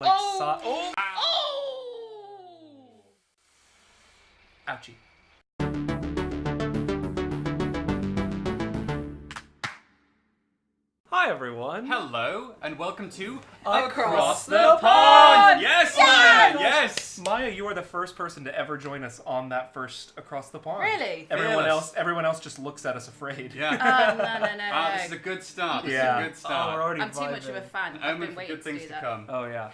Like Oh! Oh! Ouchie. Hi everyone. Hello, and welcome to Across the the Pond! Pond! Yes, Yes! man! Yes! Maya, you are the first person to ever join us on that first Across the Pond. Really? Everyone else just looks at us afraid. Yeah. No. This is a good start. This Yeah. is a good start. Oh, we're already I'm too much of a vibing. fan. I've Only been for waiting good to things do to that. come. Oh yeah.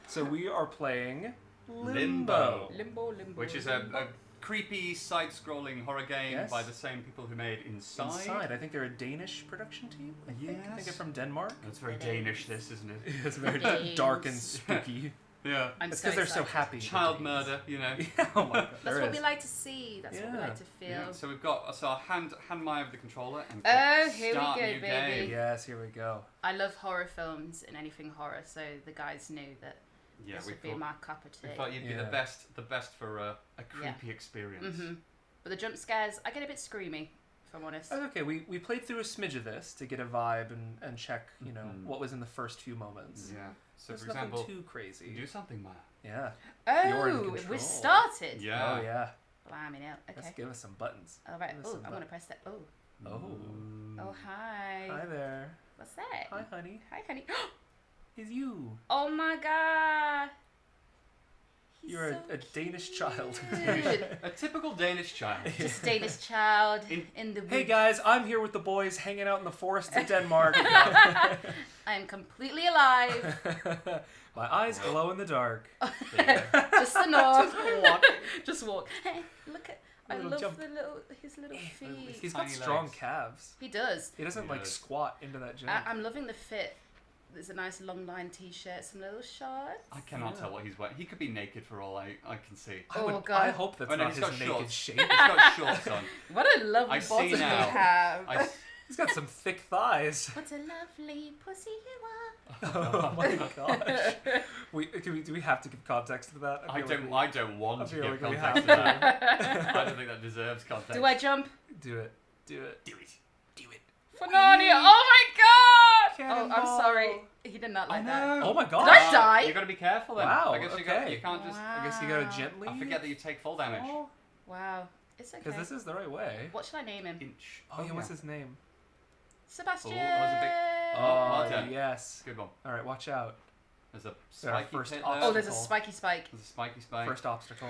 So we are playing Limbo. Limbo. Which is a creepy side-scrolling horror game Yes. by the same people who made Inside. Inside. I think they're a Danish production team. I think they're from Denmark. It's very Danish, this, isn't it? It's very Danes. dark and spooky. Yeah. I'm It's so because they're so excited. happy. Child the murder, Danes. you know. Yeah, oh my god. That's there what we is. like to see. That's what we Yeah. like to feel. Yeah, so we've got our hand Maya over the controller and Oh, here we start go, new baby. game. Yes, here we go. I love horror films and anything horror, so the guys knew that Yeah, this we would be thought, my cup of tea. we thought you'd be Yeah. the best for a creepy experience. hmm But the jump scares, I get a bit screamy, if I'm honest. That's okay. We played through a smidge of this to get a vibe and check, what was in the first few moments. Yeah. So There's for example, nothing too crazy. do something, Maya. Yeah. You're in Oh, control. we started. Yeah. Oh yeah. Blimey now. Let's Okay. give us some buttons. All right. give us Oh, some I'm gonna press that. Oh. Oh. Oh, hi. Hi there. What's that? Hi, honey. Hi, honey. It's you. Oh my god. He's You're so a Danish child. cute. A typical Danish child. Just Danish child In- in the Hey woods. guys, I'm here with the boys hanging out in the forests of Denmark. I am completely alive. My eyes glow in the dark. There you go. Just the norm. Just walking. Just walk. Hey, look at. I Little love jump. his little feet. He's got Tiny strong legs. calves. He does. He doesn't He like does. squat into that jump. I'm loving the fit. There's a nice long line t-shirt, some little shorts. I cannot Yeah. tell what he's wearing. He could be naked for all I can see. Oh, God. I hope that's Oh, no, not he's his got naked shorts. shape. He's got shorts on. What a lovely I see bottom you now. have. I, He's got some thick thighs. What a lovely pussy you Oh my gosh. Do we have to give context to that? I feel like don't want to feel give like we context to have that. I don't think that deserves are. context. Do I jump? Do it. Do it. Do it. Do it. For Narnia. Oh my god! Oh, I'm Cannonball. sorry. He did not like that. Oh my Did gosh. I die? You got to be careful then. Wow, I guess you okay. can't just. I guess you gotta gently. I forget that you take full damage. Oh, Wow. It's okay. because this is the right way. What should I name him? Inch. Oh yeah, what's his name? Sebastian. Oh, that was a big- Oh well done. yes. Good one. All right, watch out. There's a our spiky first pit obstacle. there. Oh, there's a spiky spike. There's a spiky spike. First obstacle.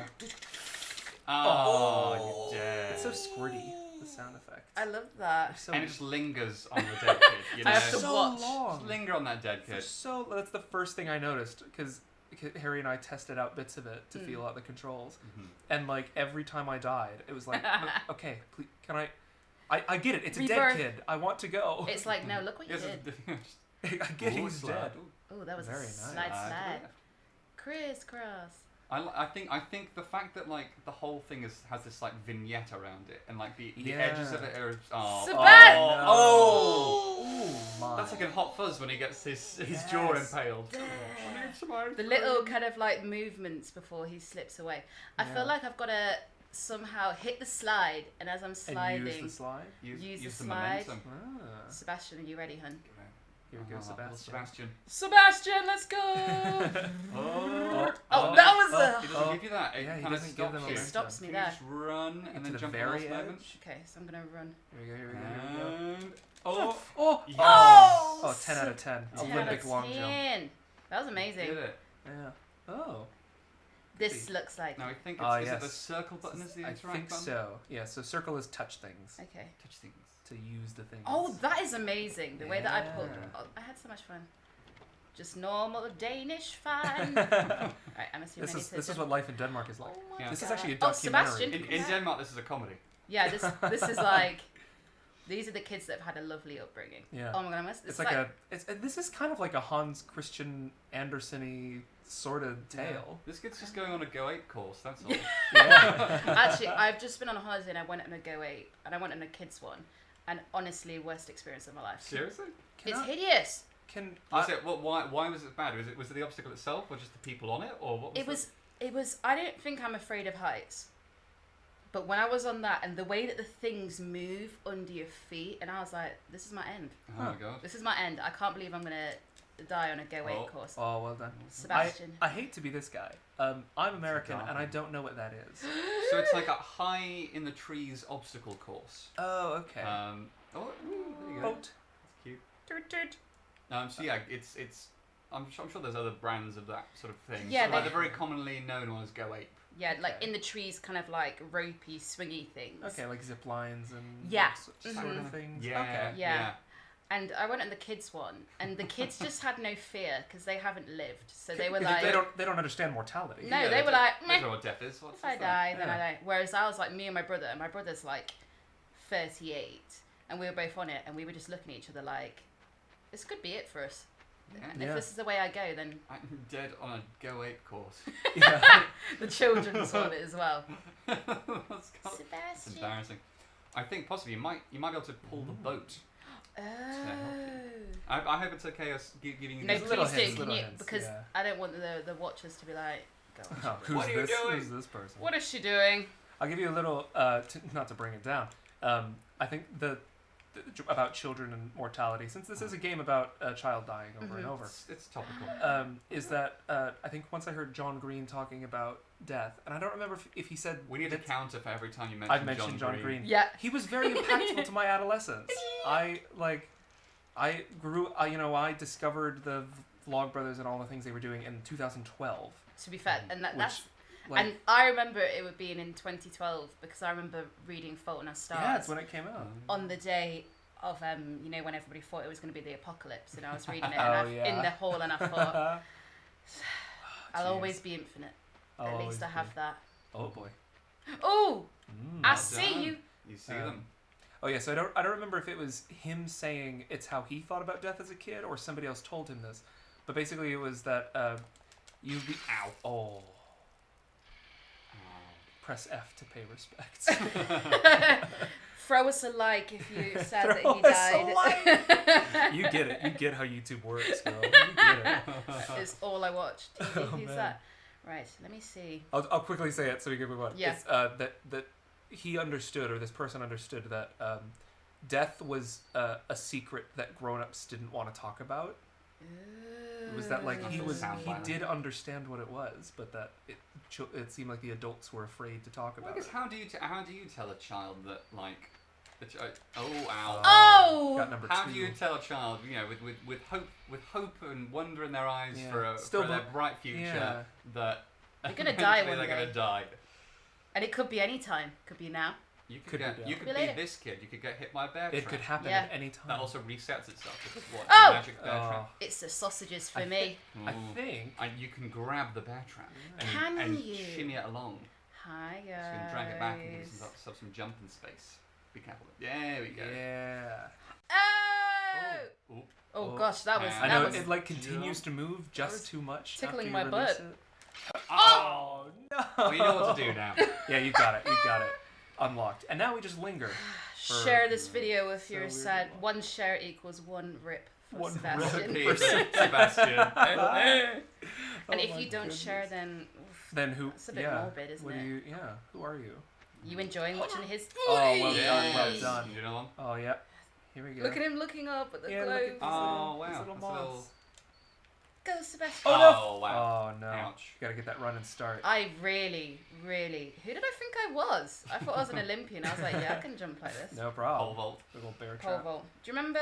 Oh, you're dead. It's so squirty. The sound effect. I love that. So And it just lingers on the dead kid. You know? I have to so watch. long. Just linger on that dead For kid. so that's the first thing I noticed because Harry and I tested out bits of it to feel out the controls, and like every time I died, it was like, "No, okay, please, can I get it. It's a dead Rebirth. kid. I want to go. It's like, no, look what you Yes, did. I get Ooh, he's slide. dead. Oh, that was Very a nice. slide. Slide. Crisscross. I think the fact that like the whole thing has this like vignette around it and like the Yeah. edges of it are Sebastian! oh, Oh my. that's like in Hot Fuzz when he gets his jaw Yes. impaled. The little kind of like movements before he slips away. I Yeah. feel like I've got to somehow hit the slide, and as I'm sliding, And use the slide. Use the the slide. momentum. Ah, Sebastian, are you ready, hun? here we go, Little Sebastian. Sebastian, let's go! Oh, Oh, that was a. He doesn't give you that. It Yeah, he kind of doesn't give them stops a you. It stops me Can you there. just run and Into then the jump very at the last edge. moment? Okay, so I'm gonna run. Here we go. Here we go. Here we go. And oh, Oh, yes. oh, 10 out of 10. 10 Olympic out of long jump. 10. That was amazing. Did it. Yeah. Oh. This looks like. Now I think Ah, is it the yes. circle button is the I interact think button? so. Yeah, so circle is touch things. Okay. Touch things. To use the things. Oh, that is amazing. The way that I pulled. Yeah. Oh, I had so much fun. Just normal Danish fun. Right, I'm assuming This is what life in Denmark is like. Oh my Yeah. This is God. actually a Oh, documentary. Sebastian. In Denmark, this is a comedy. Yeah, this is like. These are the kids that have had a lovely upbringing. Yeah. Oh my god, It's like a. This is kind of like a Hans Christian Andersen-y sort of tale. This kid's just going on a Go 8 course, that's all. Yeah. Actually, I've just been on a holiday and I went on a Go 8 and I went on a kids one, and honestly, worst experience of my life. Seriously? It's hideous. Was it? Well, why was it bad? Was it the obstacle itself, or just the people on it, or what? It was. I don't think I'm afraid of heights. But when I was on that, and the way that the things move under your feet, and I was like, this is my end. Oh my god. This is my end. I can't believe I'm going to die on a Go 8 course. Oh, well done. Sebastian. I hate to be this guy. I'm American and I don't know what that is. So it's like a high in the trees obstacle course. Oh, okay. There you go. Boat. That's cute. Toot, toot. So yeah, it's. I'm sure there's other brands of that sort of thing. Yeah, so, like, they're very commonly known as Go Ape. Yeah, like Okay. in the trees, kind of like ropey, swingy things. Okay, like zip lines and Yeah. sort of things. Yeah, Okay. Yeah. And I went on the kids one, and the kids just had no fear because they haven't lived. So they were like, they don't understand mortality. No, Yeah, they were like, They meh. don't know what death is. What's If I that? die, then I Yeah. die. Whereas I was like me and my brother. My brother's like 38, and we were both on it, and we were just looking at each other like, this could be it for us. And Yeah. if this is the way I go, then I'm dead on a Go Ape course. Yeah. the children's on it as well. That's It's Sebastian. embarrassing. I think possibly you might be able to pull the boat. Oh. I hope it's okay us giving you No, these little please hints, do. Can little you? hints, Because yeah. I don't want the watchers to be like, go on. Oh, who's What are you this? doing? Who's this person? What is she doing? I'll give you a little, not to bring it down. I think the about children and mortality, since this is a game about a child dying over and over, It's topical. is that I think once I heard John Green talking about death, and I don't remember if he said We need a that- counter for every time you mention I've mentioned John Green. Yeah. He was very impactful to my adolescence. I discovered the Vlogbrothers and all the things they were doing in 2012. To be fair, and that's Like, and I remember it would be in 2012 because I remember reading Fault in Our Stars yeah, it's when it came out. on the day of when everybody thought it was going to be the apocalypse, and I was reading it Oh, in the hall, and I thought I'll Jeez. always be infinite. I'll At always least I have be. that. Oh boy. Oh, I Well see done. you. You see Um, them. Oh yeah, so I don't remember if it was him saying it's how he thought about death as a kid or somebody else told him this, but basically it was that you be oh press F to pay respects. Throw us a like if you said that Throw he us a died. You get it. You get how YouTube works, girl. You get it. It's all I watched. Oh, Who's man. that? Right, let me see. I'll quickly say it so we can move on. Yeah. It's, that he understood, or this person understood, that death was a secret that grown-ups didn't want to talk about. It was that like he did understand what it was, but that it seemed like the adults were afraid to talk I about guess it. how do you tell a child that like ow. Oh! Got number How two. do you tell a child, with hope and wonder in their eyes Yeah. for Still their be- bright future yeah. that They're gonna die eventually one they're day. gonna die? And it could be any time. Could be now. You Could could be, you yeah. could Be be later. this kid. You could get hit by a bear It trap. could happen Yeah. at any time. That also resets itself. Because what? Oh! Magic bear Oh. trap. It's the sausages for I me. I Ooh. think. And you can grab the bear trap Can and you? shimmy it along. Hi guys. So you can drag it back and give yourself some jumping space. Be careful. There we go. Yeah. Oh! Ooh. Oh gosh, that was. I I that know was it like continues to move was just too much. tickling after you my release butt. it. Oh! no! Well, you know what to do now. Yeah, you've got it. You've got it. Unlocked. And now we just linger. for- Share this video with so your weird. sad. One share equals one rip for One Sebastian. rip. Peace, Sebastian. And Oh if my you don't goodness. share, then oof, Then who? That's a bit yeah. morbid, isn't what it? Do you? Yeah. Who are you? you enjoying watching his. Oh, well done. Yes. Well done. You know one? Oh yeah. Here we go. Look at him looking up at the Yeah, look globe. at these Oh, little, wow. these little That's a little- moths. Go, Sebastian. Oh, no. Oh, wow. Oh no. Ouch. You gotta get that run and start. I really. Who did I think I was? I thought I was an Olympian. I was like, yeah, I can jump like this. No Pole problem. vault. Little bear Pole trap. vault. Do you remember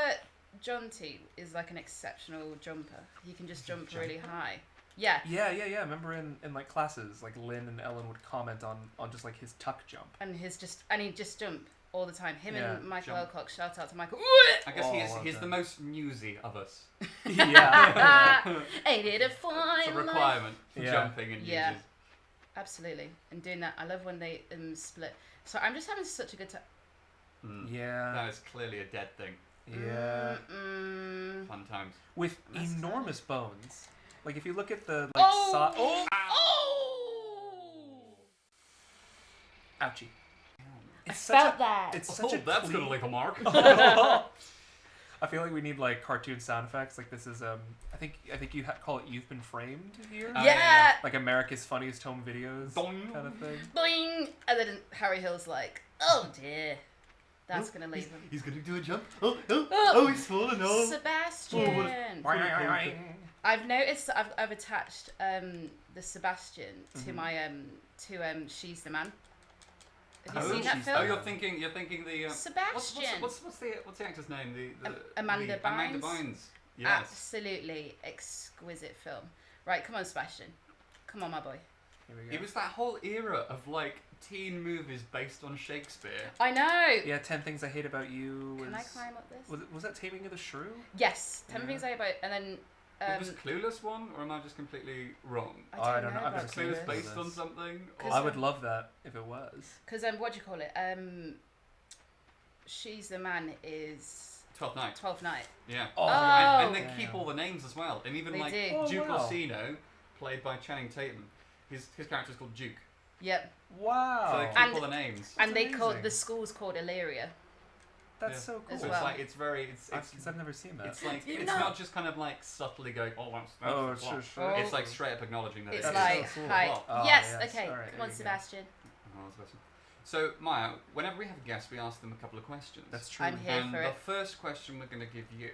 John T is like an exceptional jumper? He can just jump really high. Yeah. Yeah. Remember in like classes, like Lynn and Ellen would comment on just like his tuck jump. And he'd just jump all the time. Him Yeah, and Michael jump. Alcock. Shout out to Michael. I guess Oh, he's well the done. most newsy of us. Yeah. I did a fine It's a life. requirement for Yeah. jumping and Yeah. uses. Absolutely. And doing that, I love when they split. So I'm just having such a good time. Yeah. That is clearly a dead thing. Yeah. Fun times. With That's enormous bones. Like if you look at the like Oh! ouchie. It's that. It's such a that's clean- gonna leave a mark. I feel like we need like cartoon sound effects. Like this is I think you call it "You've Been Framed" here. Oh, Yeah. Like America's Funniest Home Videos Boing. kind of thing. Boing. And then Harry Hill's like, oh dear. That's gonna leave him. He's gonna do a jump. Oh, he's fallen off. Sebastian. I've noticed that I've attached the Sebastian to my She's the Man. Have you seen that film? Oh, you're thinking the Sebastian. What's the actor's name? Amanda Bynes. Amanda Bynes. Yes. Absolutely exquisite film. Right, come on, Sebastian. Come on, my boy. Here we go. It was that whole era of like teen movies based on Shakespeare. I know. Yeah, 10 Things I Hate About You. Can I climb up this? Was that Taming of the Shrew? Yes, 10 Things I Hate About, and then. Was Clueless one, or am I just completely wrong? I don't know. I've never Is seen Clueless based on something? I would love that if it was. Because what do you call it? She's the Man is 12th Night. 12th Night. Yeah. Oh. And they keep all the names as well, and even They like do. Duke wow. Orsino, played by Channing Tatum. His character's called Duke. Yep. Wow. So they keep all the names. And they called amazing. the school's called Illyria. That's so cool. As So well. it's like it's very Because I've never seen that. it's like You it's know- not just kind of like subtly going, oh, that's Oh, the plot. sure. It's like straight up acknowledging that It's it's like, so cool. hi. Oh, yes, yes. okay. All right, Come there on, you go. Sebastian. Oh, Sebastian. So Maya, whenever we have a guest, we ask them a couple of questions. That's true. I'm here And for the it. first question we're going to give you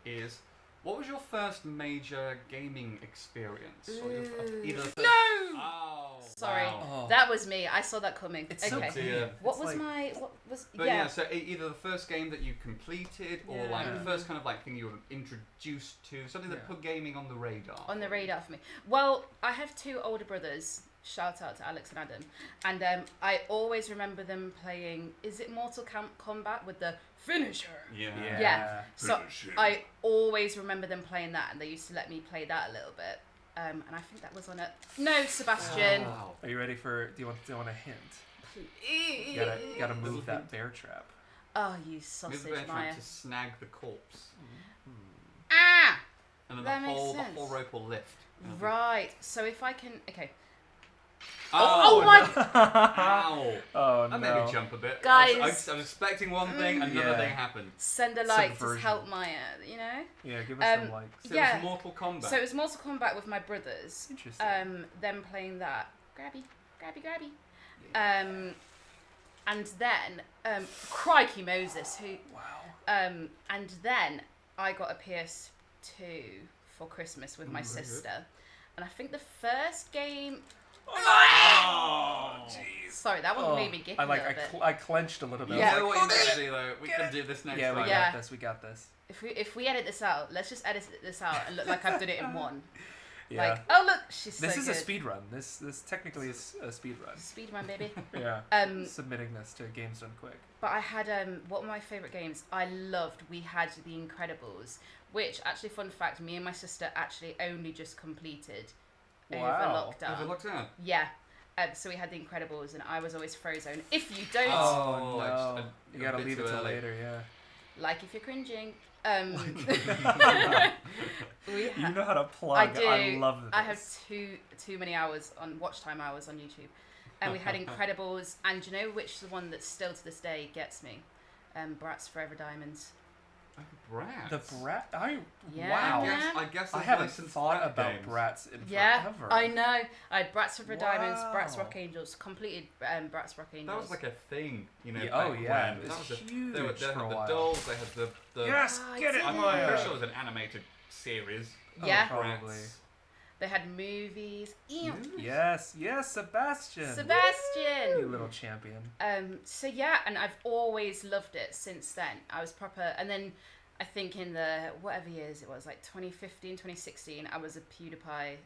is, what was your first major gaming experience? Or your either the first... No! Oh, Sorry. wow. Oh. That was me. I saw that coming. It's okay. so dear. What It's was like- What was? But yeah, so either the first game that you completed, or Yeah. like the first kind of like thing you were introduced to, something that Yeah. put gaming on the radar. On the radar for me. Well, I have two older brothers. Shout out to Alex and Adam. And I always remember them playing. Is it Mortal Kombat with the finisher? Yeah. Yeah. So Finisher. I always remember them playing that, and they used to let me play that a little bit. And I think that was on a. No, Sebastian. Wow. Are you ready for? Do you want a hint? Please. You gotta move that bear trap. Oh, you Maybe sausage, they're Maya. trying to snag the corpse, Ah! and then That the makes whole sense. rope will lift. Right. So if I can. Okay. Oh, Oh my. Ow! Oh That no. made me jump a bit. Guys. I was expecting one thing, another Yeah. thing happened. Send a like to Subversion. help Maya, you know? Yeah, give us some likes. So Yeah. it was Mortal Kombat. So it was Mortal Kombat with my brothers. Interesting. Them playing that. Grabby, grabby, grabby. And then, crikey Moses, who, Wow. and then I got a PS2 for Christmas with my very good. sister. And I think the first game, Oh, jeez. sorry, that one made me giggle I a little bit. I clenched a little bit. You Yeah. know what you need to do though? We can do this next Yeah, time. we Yeah. got this. We got this. If we edit this out, let's just edit this out and look like I've done it in one. Yeah. Like, oh look, she's This so is good. a speed run. This technically is a speed run. Speedrun, baby. Yeah. Submitting this to Games Done Quick. But I had what were my favourite games? I loved. We had The Incredibles, which actually, fun fact, me and my sister actually only just completed over Wow. lockdown. Over lockdown. Yeah. So we had The Incredibles, and I was always Frozone. If you don't, Oh, like, no. a You gotta bit leave too it till early. later, yeah. like if you're cringing, we You know how to plug. I do. I love this. I have too many hours on watch time hours on YouTube, and we had Incredibles, and do you know which the one that still to this day gets me? Bratz Forever Diamonds. Oh, Bratz. The Brat. Yeah, Wow. man. I guess I there's haven't licensed thought Brat about games. Bratz in Yeah, forever. I know. I had Bratz Forever Diamonds, Bratz Wow. Rock Angels, completed Bratz Rock Angels. That was like a thing, you know. Yeah, back oh yeah, when. it That was was huge they for had a the while. dolls. They had the. Yes, Oh, I get it, did. I'm Maya. pretty sure it was an animated series. Yeah. Probably. Bratz. They had movies. Ew. Yes, Sebastian. You Sebastian. little champion. So yeah, and I've always loved it since then. I was proper, and then I think in the whatever years it was, like 2015, 2016, I was a PewDiePie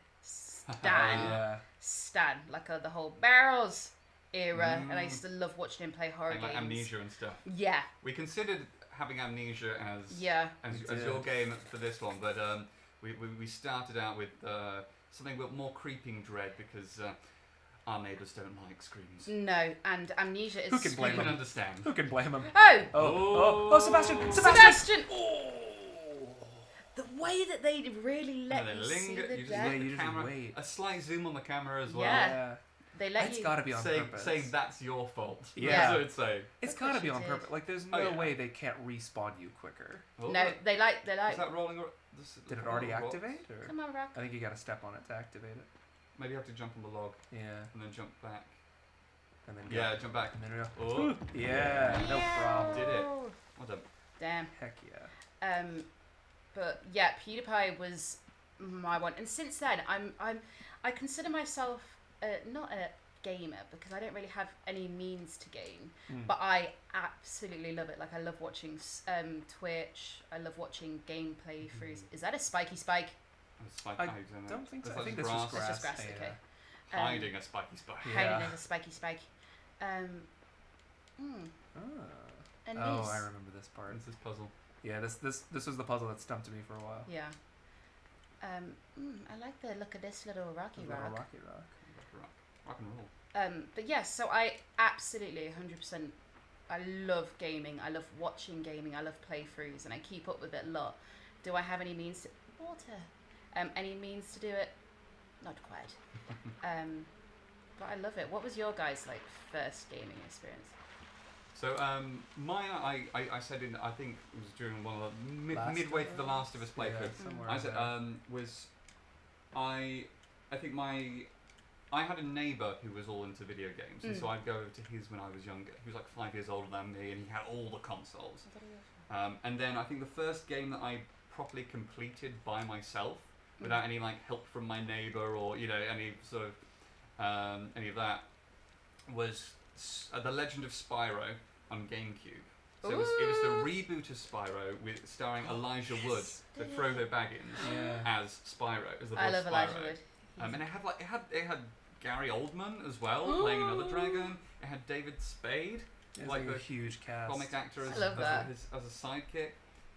stan, like the whole barrels era, and I used to love watching him play horror And games. like Amnesia and stuff. Yeah. We considered having Amnesia as We as your did. game for this one, but we started out with something with more creeping dread because our neighbours don't like screams. No, and Amnesia is. Who can blame You can him? understand. Who can blame him? Oh, Oh, Sebastian! Sebastian! Oh. The way that they really let And you they see linger. the You just death. look at you the just camera. wait. A slight zoom on the camera as well. Yeah. They let It's you. got to be on purpose. Saying that's your fault. Yeah. That's what I'd say. It's That's got to what be she on did. purpose. Like, there's Oh, no yeah. way they can't respawn you quicker. Oh, No, they like. Is that rolling? Did it already roll- activate? Or? Come on, Rock. I think you got to step on it to activate it. Maybe you have to jump on the log Yeah. and then jump back. and then go. Yeah, jump back. And then we go. Oh. Yeah, no problem. Did it. Well done. Damn. Heck yeah. But yeah, PewDiePie was my one, and since then I consider myself not a gamer because I don't really have any means to game, but I absolutely love it. Like, I love watching Twitch. I love watching game playthroughs. Is that a spiky spike? I don't think so. I think that's just grass. That's just grass. Okay. Hiding a spiky spike. Hiding as a spiky spike. And I remember this part. This is puzzle. Yeah, this was the puzzle that stumped me for a while. Yeah. I like the look of this little rocky rock. Rocky rock. Rock and roll. But yes, so I absolutely 100%. I love gaming. I love watching gaming. I love playthroughs, and I keep up with it a lot. Do I have any means to any means to do it? Not quite. But I love it. What was your guys' first gaming experience? So mine, I said I think it was during one of the midway through the Last of Us playthrough. Somewhere I said I think I had a neighbour who was all into video games, and so I'd go over to his when I was younger. He was like 5 years older than me, and he had all the consoles. And then I think the first game that I properly completed by myself, without any help from my neighbour or any sort of any of that, was The Legend of Spyro on GameCube. So it was the reboot of Spyro starring Elijah Wood, so Frodo Baggins as Spyro, as the voice I love Spyro. Elijah Wood. And it had Gary Oldman as well playing another dragon. It had David Spade, like a huge cast, comic actor as a sidekick.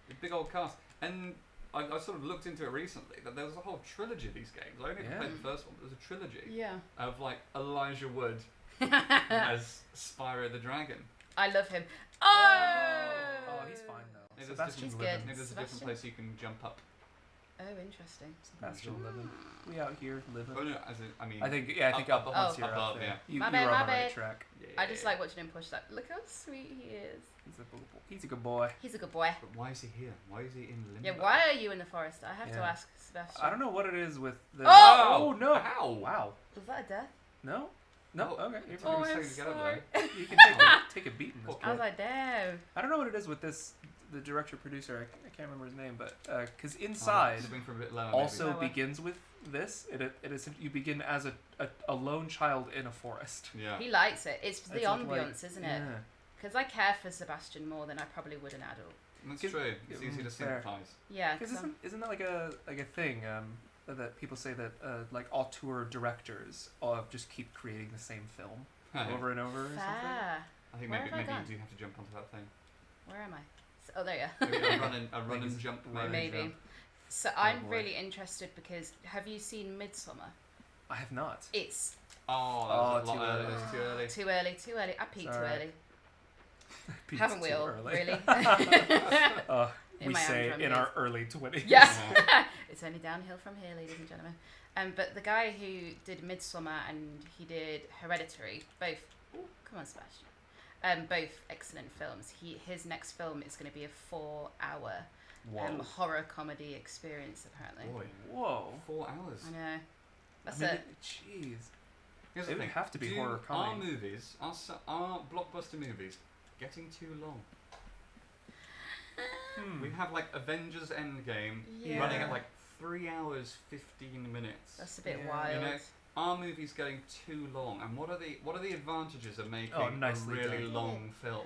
A big old cast. And I sort of looked into it recently that there was a whole trilogy of these games. I only played the first one, but there was a trilogy of Elijah Wood as Spyro the Dragon. I love him. Oh, he's fine though. Sebastian's good. Maybe there's a different place you can jump up. Oh, interesting. Sebastian living. We out here living. Oh no, I think up once you're up there. You're on the right track. Yeah. I just like watching him push that. Look how sweet he is. He's a good boy. He's a good boy. But why is he here? Why is he in Limbo? Yeah, why are you in the forest? I have to ask Sebastian. I don't know what it is with the... Oh no! Ow! Wow. Was that a death? No? No? Okay. I'm sorry. You can take a beat in this. I was like, damn. I don't know what it is with this... The director-producer, I can't remember his name, but because Inside also begins with this. It is you begin as a lone child in a forest. Yeah. He likes it. It's the ambience, isn't it? Because I care for Sebastian more than I probably would an adult. That's true. It's easy to sympathise. Yeah. Because isn't that like a thing that people say that auteur directors just keep creating the same film over and over or something? I think maybe you do have to jump onto that thing. Where am I? Oh, there you are. Maybe a run and jump. Maybe. So I'm really interested because have you seen Midsommar? I have not. It's... too early. Too early. I peaked too early. Haven't we all? Really? We say in our early 20s. Yes. It's only downhill from here, ladies and gentlemen. But the guy who did Midsommar and he did Hereditary, both... come on, Sebastian. Both excellent films. His next film is going to be a 4-hour horror comedy experience, apparently. Boy. Whoa. 4 hours. I know. That's it. Jeez. It would have to be horror comedy. Our blockbuster movies, getting too long? We have Avengers Endgame running at 3 hours 15 minutes. That's a bit wild. Our movie's getting too long, and what are the advantages of making a really long film?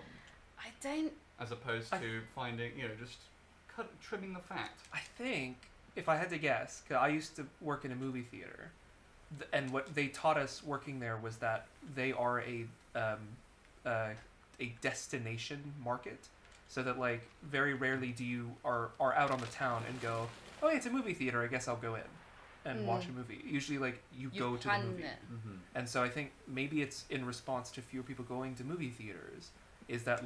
I don't. As opposed to finding, just trimming the fat. I think if I had to guess, because I used to work in a movie theater, and what they taught us working there was that they are a destination market, so that very rarely do you are out on the town and go, oh, it's a movie theater, I guess I'll go in and watch a movie. Usually you go to the movie. And so I think maybe it's in response to fewer people going to movie theaters, is that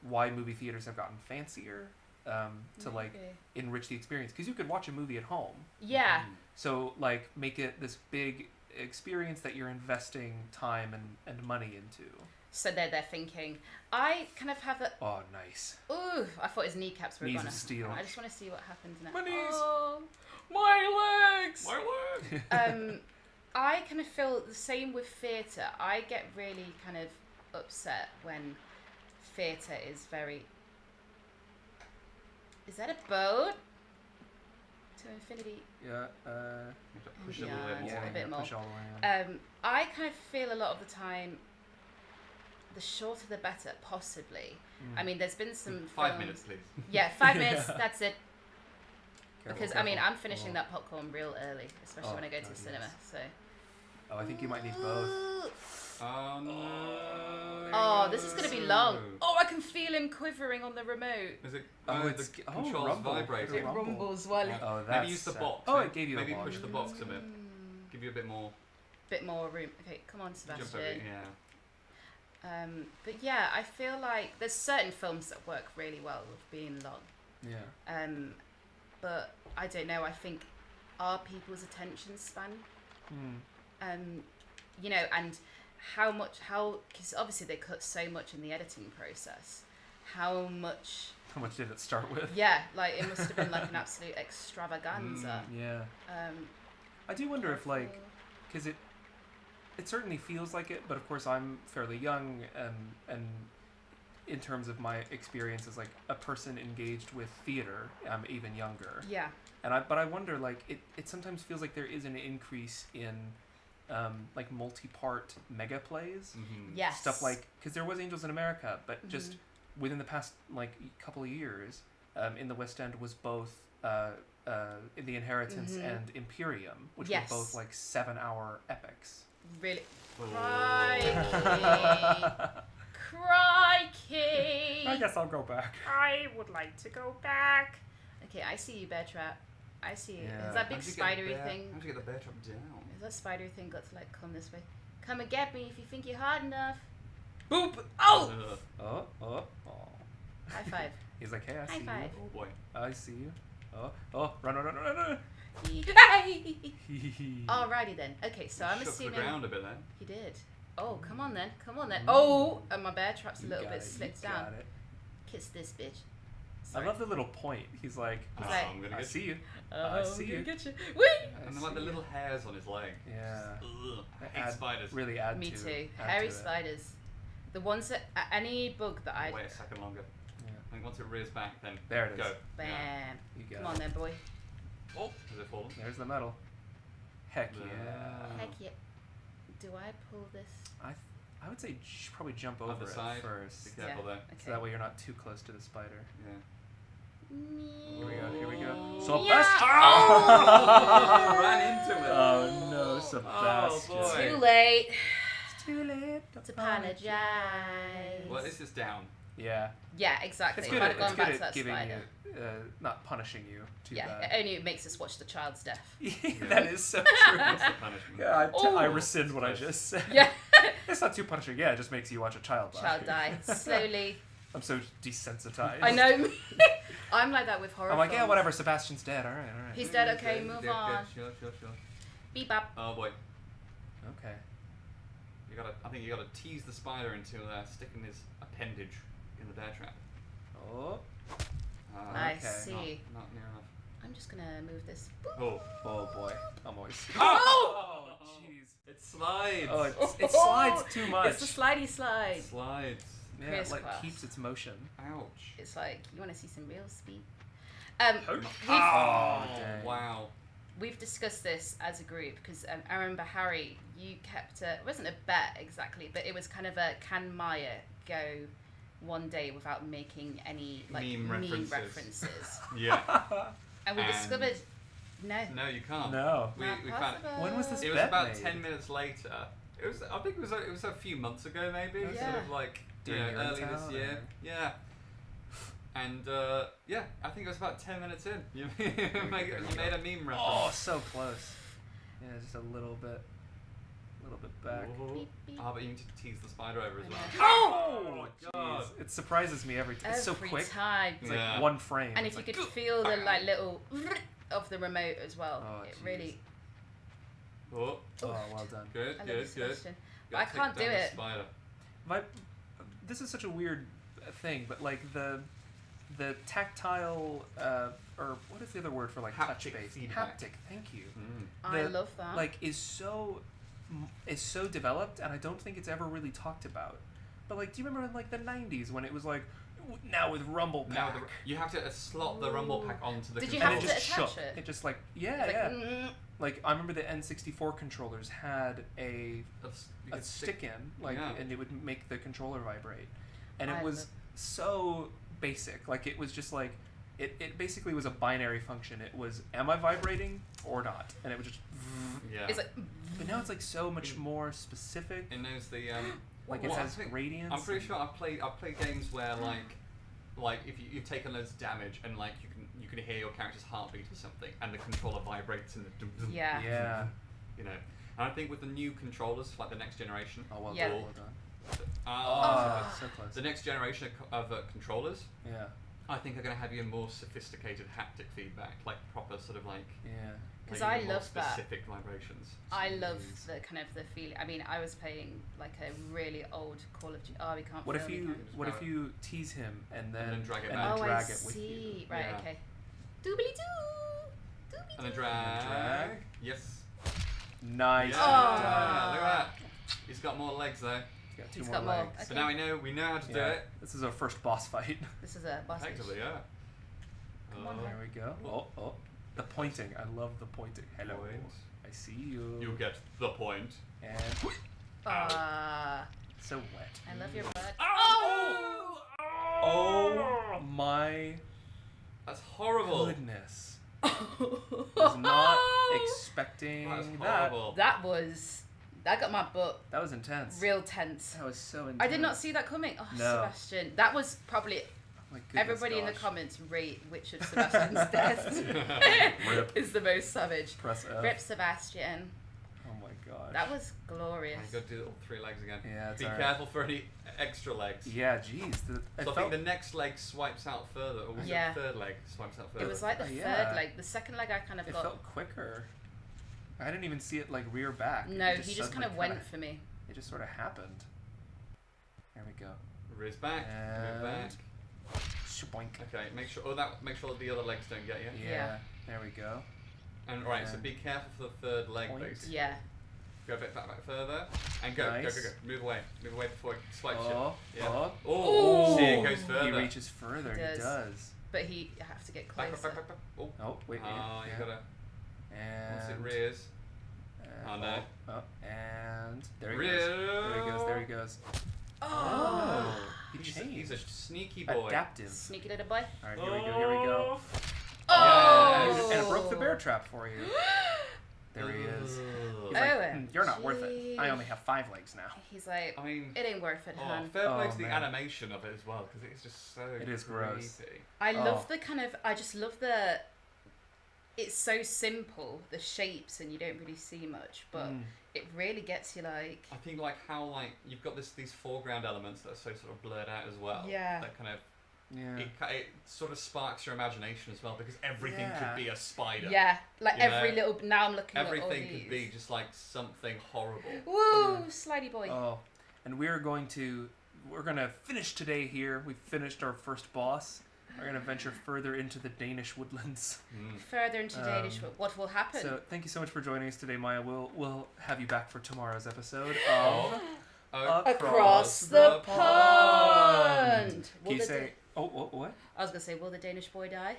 why movie theaters have gotten fancier to enrich the experience, because you could watch a movie at home. Yeah. So make it this big experience that you're investing time and money into. So they're thinking, I kind of have a... Oh, nice. Ooh, I thought his kneecaps were knees gonna... of steel. I just want to see what happens next. My knees! Oh, my legs! My legs! I kind of feel the same with theatre. I get really kind of upset when theatre is very... Is that a boat? To infinity. Yeah. Push it a little bit more. A bit more. Push all the way on. I kind of feel a lot of the time, the shorter the better, possibly. I mean, there's been some 5 minutes, please. Yeah, 5 minutes, that's it. Careful, Because, careful. I mean, I'm finishing that popcorn real early, especially when I go to the God, cinema, yes. so... Oh, I think you might need both. Oh no. Oh, this is going to be long. Oh, I can feel him quivering on the remote. Is it? Oh, the controls rumble. vibrating. It rumble. rumbles while... Yeah. Oh, that's Maybe use the sad. box. Oh, it gave you Maybe a box. push the box a bit. Give you a bit more. Bit more room. Okay, come on, Jump over it, Sebastian. yeah. But yeah, I feel like there's certain films that work really well with being long. Yeah. But I don't know. I think are people's attention span, you know, and how because obviously they cut so much in the editing process. How much did it start with? Yeah, like it must have been like an absolute extravaganza. Yeah. I do wonder if like, because it certainly feels like it, but of course I'm fairly young and in terms of my experience as like a person engaged with theater, I'm even younger. Yeah. But I wonder, like, it sometimes feels like there is an increase in like multi-part mega plays. Yes. Stuff like, because there was Angels in America, but just within the past like couple of years, in the West End was both The Inheritance and Imperium, which were both like 7-hour epics. Really. Oh. Crikey! I guess I'll go back. I would like to go back. Okay, I see you, Bear Trap. I see you. Yeah. Is that big spidery thing? How'd you get the bear trap down? Is that spidery thing got to like come this way? Come and get me if you think you're hard enough. Boop! Oh! Oh. High five. He's like, hey, I see High five. Oh boy. you. I see you. Oh, run. Alrighty then. Okay, so I'm Shook assuming the ground a bit then. he did. Oh, come on then. Oh, and my bear trap's a You little got bit it, slipped you down. got it. Kiss this bitch. I Sorry. love the little point. He's like, He's like, I'm gonna I get see you. Oh, I see I'm gonna you. get you. Whee! And then like the little hairs on his leg. Yeah. Ugh. I hate spiders. Really add Me to too. add Hairy to it. spiders. The ones that any bug that I Wait a second longer. Yeah. I think once it rears back, then There it is. go. bam. Yeah. You got Come it. on then, boy. Oh, has it fallen? There's the metal. Heck Yeah. yeah. Heck yeah. Do I pull this? I would say probably jump over Other it side. first. Be careful there. Okay. So that way you're not too close to the spider. Yeah. Here we go. Yeah. Sebastian! Oh! Ran into it. Oh no, Sebastian. Oh, boy. Too late It's too late to apologize. Well, this is down. Yeah. Yeah, exactly. It's If good I'd at, have gone it's back good to that at giving spider. you, not punishing you too Yeah, bad. it only makes us watch the child's death. That is so true. What's the punishment? Yeah, I Ooh. rescind what I Close. just said. Yeah. It's not too punishing. Yeah, it just makes you watch a child die. Child die slowly. I'm so desensitized. I know. I'm like that with horror. I'm like, yeah, films. whatever. Sebastian's dead. All right. He's dead. Okay, move Good, on. Sure. Beep up. Oh boy. Okay. I think you gotta tease the spider until sticking his appendage in the bear trap. Oh. I Okay. see. Not near enough. I'm just gonna move this. Boop. Oh. Oh boy. I'm always. Oh! Jeez. It slides. Oh, it slides too much. It's the slidey slide. Slides. Yeah, it like crisscross. keeps its motion. Ouch. It's like you want to see some real speed. Oh, dang. Wow. We've discussed this as a group because I remember Harry, you kept it wasn't a bet exactly, but it was kind of a can Maya go one day without making any like Meme meme references. references. Yeah. And we And- discovered no. No, you can't. No. We Not found. possible. When was this It was bet about made? 10 minutes later. It was. I think it was a few months ago, maybe. Okay. Sort Yeah. of like During your early town, this year. or- Yeah. And yeah, I think it was about 10 minutes in. You made a meme reference. Oh, so close. Yeah, just a little bit back. Whoa. Beep, beep. Ah, but you need to tease the spider over as well. Oh, God. jeez. It surprises me every time. It's so Every quick. time. It's Yeah. like one frame. And It's if you like, could feel the like little of the remote as well, Oh, it jeez. really. Oh, oh, well done. good, I love good, this good. question. Gotta I can't take down do the it. Spider. My, this is such a weird thing, but like the tactile or what is the other word for like touch Haptic based feedback. haptic? Thank you. I love that. Like is so developed, and I don't think it's ever really talked about. But like, do you remember in like the 90s when it was like now with Rumble Pack? Now you have to slot the Rumble Pack onto the Did you controller. have and to it just attach shook. it? It just like It's Like I remember the N64 controllers had a stick in, like, and it would make the controller vibrate, and it was so basic. Like it was just like it basically was a binary function. It was am I vibrating or not, and it was just It's like, but now it's like so much more specific. It knows the like it has gradients. I'm pretty sure I've played games where like if you've taken loads of damage and like you can hear your character's heartbeat or something, and the controller vibrates in the dum dum. Yeah. You know, and I think with the new controllers, like the next generation. Oh well Yeah. done. Well done. So close. The next generation of controllers, Yeah. I think are going to have even more sophisticated haptic feedback, like proper sort of like. Yeah. because like I even more love that. specific vibrations. I love Jeez. the kind of the feeling. I mean, I was playing like a really old Call of Duty. Oh, we can't. What if film, we you can't. what if you tease him and then drag it and back. then Oh, drag I it with you? see. Right. Yeah. Okay. Doobly doo. Doobly And then doo. drag. Yes. Nice. Yeah. Oh. Look at that. He's got more legs though. He's got two He's more got more. legs. Okay. So now we know how to do it. This is our first boss fight. This is a boss stage. Effectively, yeah. Come on, There we go. Oh. The pointing. I love the pointing. Hello. Point. I see you. You get the point. And so wet. I love your butt. Oh! Oh my That's horrible. goodness. Was not expecting That's that. horrible. That got my butt That was intense. real tense. That was so intense. I did not see that coming. Oh, No. Sebastian. That was probably My goodness everybody in the gosh. comments rate which of Sebastian's deaths Rip. is the most savage. Press F. Rip Sebastian. Oh my gosh. That was I glorious. got to do all three legs again. Yeah, it's Be alright. careful for any extra legs. Yeah, jeez. I So I felt think the next leg swipes out further, or was Yeah. it the third leg swipes out further? It was like the Oh, yeah. third leg. The second leg I kind of it got. felt quicker. I didn't even see it like rear back. No, It he just kind suddenly of went kinda- for me. It just sort of happened. There we go. Riz back, move back. Shoink. Okay, make sure the other legs don't get you. Yeah. There we go. And right, so And be careful for the third leg, point. basically. Yeah. Go a bit back further, and go. Nice. Go. Move away before it swipes Oh, you. Yeah. oh. Oh, see, it goes He further. reaches further. He He does. does. But he have to get Back, closer. back. Oh, Oh, wait. ah, yeah. you gotta. Once it And rears. Oh, no. Oh, and there he Rear. goes. There he goes. Oh. He He's changed. a sneaky boy. Adaptive. Sneaky little boy. All right, here we go. Oh. And it broke the bear trap for you. There he is. He's like, you're not worth it. I only have 5 legs now. He's like, I mean, it ain't worth it, hun. fair play Oh, to the man. animation of it as well, because it's just so It is gross. creepy. I love Oh. the kind of. I just love the. It's so simple, the shapes, and you don't really see much, but it really gets you like. I think like how like you've got these foreground elements that are so sort of blurred out as well. Yeah. That kind of Yeah. it sort of sparks your imagination as well, because everything Yeah. could be a spider. Yeah, like You every know, little. Now I'm looking at all Everything these. could be just like something horrible. Woo, slidey boy. Oh, and we're going to finish today here. We've finished our first boss. We're going to venture further into the Danish woodlands. Further into Danish, what will happen? So thank you so much for joining us today, Maya. We'll have you back for tomorrow's episode of Across the pond. Can Will you the say? Oh, what? I was gonna say, will the Danish boy die?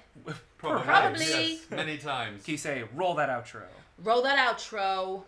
Probably. Probably. Yes, many times. Can you say roll that outro? Roll that outro.